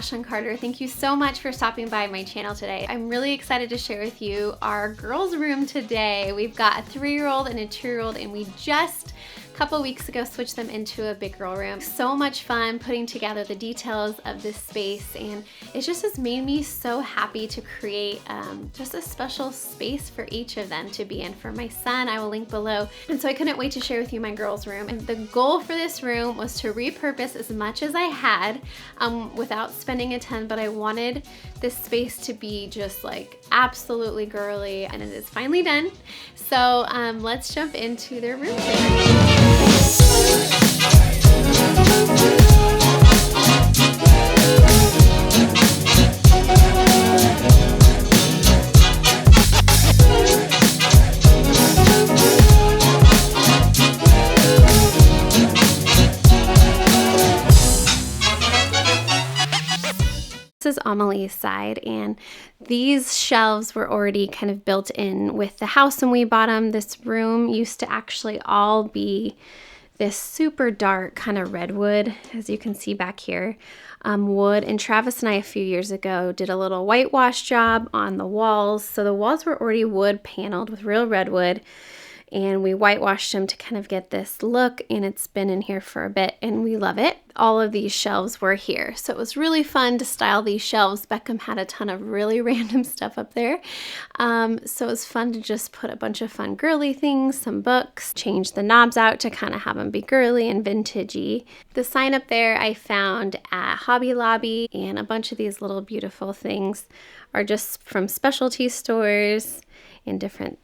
Ashlyn Carter. Thank you so much for stopping by my channel today. I'm really excited to share with you our girls' room today. We've got a 3-year-old and a 2-year-old, and we just a couple weeks ago switched them into a big girl room. So much fun putting together the details of this space, and it just has made me so happy to create just a special space for each of them to be in. For my son, I will link below. And so I couldn't wait to share with you my girls' room. And the goal for this room was to repurpose as much as I had without spending a ton, but I wanted this space to be just like absolutely girly, and it is finally done. So let's jump into their room today. This is Amelie's side, and these shelves were already kind of built in with the house when we bought them. This room used to actually all be this super dark kind of redwood, as you can see back here, wood. And Travis and I a few years ago did a little whitewash job on the walls. So the walls were already wood paneled with real redwood, and we whitewashed them to kind of get this look, and it's been in here for a bit and we love it. All of these shelves were here, so it was really fun to style these shelves. Beckham had a ton of really random stuff up there, so it was fun to just put a bunch of fun girly things, some books, change the knobs out to kind of have them be girly and vintagey. The sign up there I found at Hobby Lobby, and a bunch of these little beautiful things are just from specialty stores and different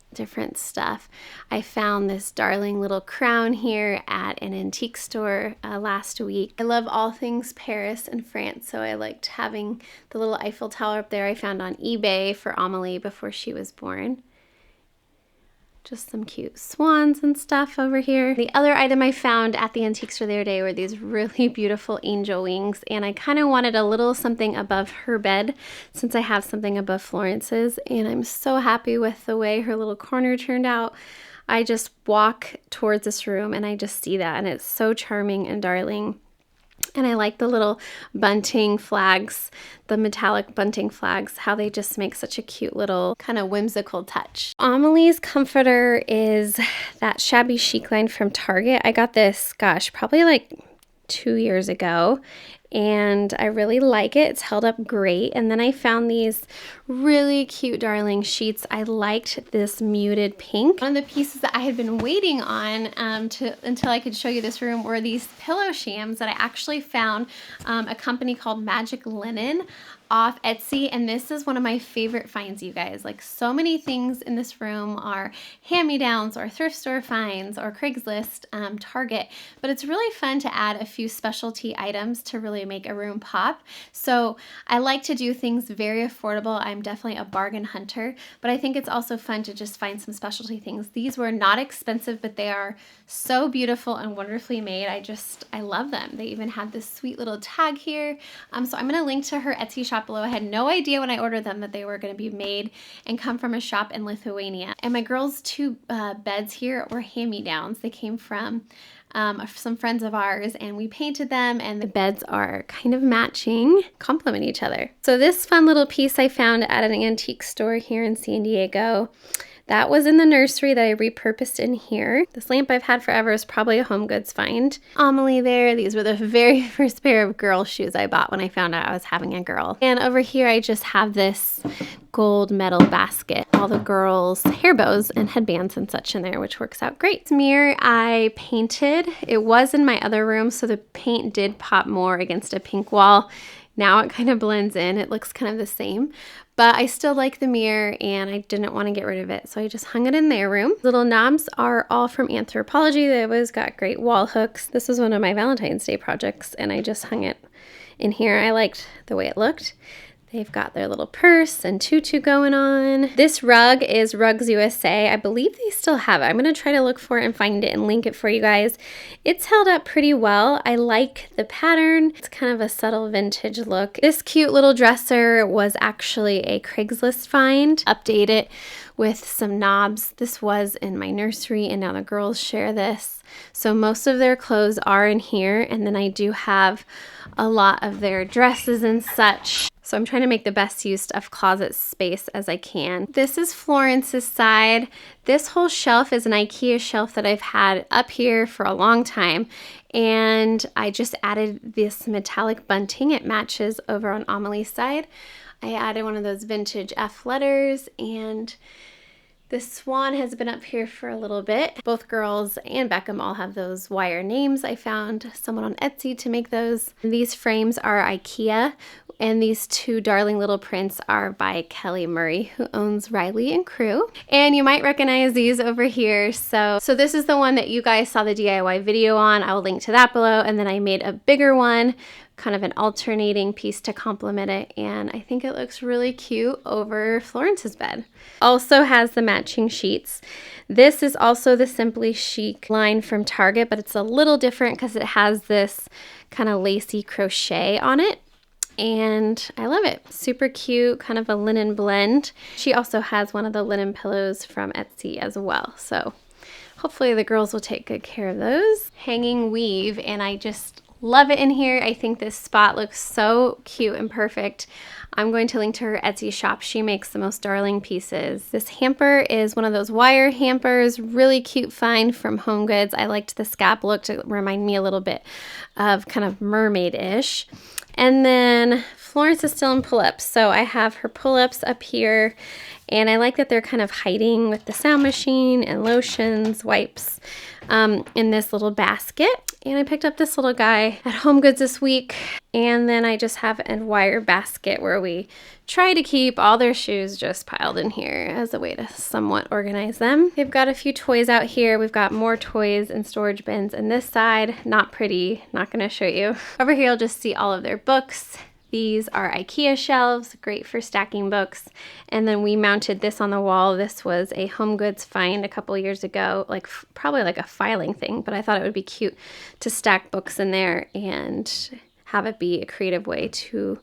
stuff. I found this darling little crown here at an antique store last week. I love all things Paris and France, so I liked having the little Eiffel Tower up there I found on eBay for Amelie before she was born. Just some cute swans and stuff over here. The other item I found at the antique store the other day were these really beautiful angel wings, and I kind of wanted a little something above her bed since I have something above Florence's, and I'm so happy with the way her little corner turned out. I just walk towards this room and I just see that, and it's so charming and darling. And I like the little bunting flags, the metallic bunting flags, how they just make such a cute little kind of whimsical touch. Amelie's comforter is that shabby chic line from Target. I got this, gosh, probably like 2 years ago, and I really like it. It's held up great. And then I found these really cute darling sheets. I liked this muted pink. One of the pieces that I had been waiting on until I could show you this room were these pillow shams that I actually found a company called Magic Linen off Etsy, and this is one of my favorite finds, you guys. Like, so many things in this room are hand-me-downs or thrift store finds or Craigslist, Target, but it's really fun to add a few specialty items to really make a room pop. So I like to do things very affordable. I'm definitely a bargain hunter, but I think it's also fun to just find some specialty things. These were not expensive, but they are so beautiful and wonderfully made. I love them. They even had this sweet little tag here. So I'm going to link to her Etsy shop below. I had no idea when I ordered them that they were going to be made and come from a shop in Lithuania. And my girls' 2 beds here were hand-me-downs. They came from some friends of ours, and we painted them, and the beds are kind of matching, complement each other. So this fun little piece I found at an antique store here in San Diego. That was in the nursery that I repurposed in here. This lamp I've had forever is probably a Homegoods find. Amelie there, these were the very first pair of girl shoes I bought when I found out I was having a girl. And over here I just have this gold metal basket, all the girls' hair bows and headbands and such in there, which works out great. This mirror I painted. It was in my other room, so the paint did pop more against a pink wall. Now it kind of blends in. It looks kind of the same, but I still like the mirror and I didn't want to get rid of it, so I just hung it in their room. Little knobs are all from Anthropologie. They always got great wall hooks. This was one of my Valentine's Day projects and I just hung it in here. I liked the way it looked. They've got their little purse and tutu going on. This rug is Rugs USA. I believe they still have it. I'm going to try to look for it and find it and link it for you guys. It's held up pretty well. I like the pattern. It's kind of a subtle vintage look. This cute little dresser was actually a Craigslist find. Update it with some knobs. This was in my nursery and now the girls share this. So most of their clothes are in here, and then I do have a lot of their dresses and such. So I'm trying to make the best use of closet space as I can. This is Florence's side. This whole shelf is an Ikea shelf that I've had up here for a long time. And I just added this metallic bunting. It matches over on Amelie's side. I added one of those vintage F letters, and the swan has been up here for a little bit. Both girls and Beckham all have those wire names. I found someone on Etsy to make those. These frames are Ikea, and these two darling little prints are by Kelly Murray, who owns Riley and Crew. And you might recognize these over here. So this is the one that you guys saw the DIY video on. I'll link to that below. And then I made a bigger one, kind of an alternating piece to complement it, and I think it looks really cute over Florence's bed. Also has the matching sheets. This is also the Simply Chic line from Target, but it's a little different because it has this kind of lacy crochet on it, and I love it. Super cute, kind of a linen blend. She also has one of the linen pillows from Etsy as well, so hopefully the girls will take good care of those. Hanging weave, and I just love it in here. I think this spot looks so cute and perfect. I'm going to link to her Etsy shop. She makes the most darling pieces. This hamper is one of those wire hampers, really cute find from Homegoods. I liked the scap look to remind me a little bit of kind of mermaid-ish. And then Florence is still in pull-ups, so I have her pull-ups up here, and I like that they're kind of hiding with the sound machine and lotions, wipes in this little basket. And I picked up this little guy at Homegoods this week, and then I just have a wire basket where we try to keep all their shoes just piled in here as a way to somewhat organize them. They've got a few toys out here. We've got more toys and storage bins in this side. Not pretty, not gonna show you. Over here you'll just see all of their books. These are Ikea shelves, great for stacking books. And then we mounted this on the wall. This was a Homegoods find a couple years ago, like probably like a filing thing, but I thought it would be cute to stack books in there and have it be a creative way to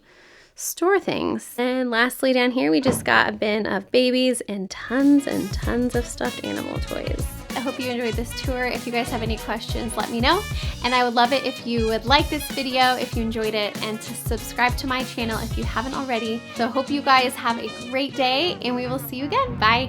store things. And lastly, down here, we just got a bin of babies and tons of stuffed animal toys. I hope you enjoyed this tour. If you guys have any questions, let me know. And I would love it if you would like this video, if you enjoyed it, and to subscribe to my channel if you haven't already. So I hope you guys have a great day, and we will see you again. Bye.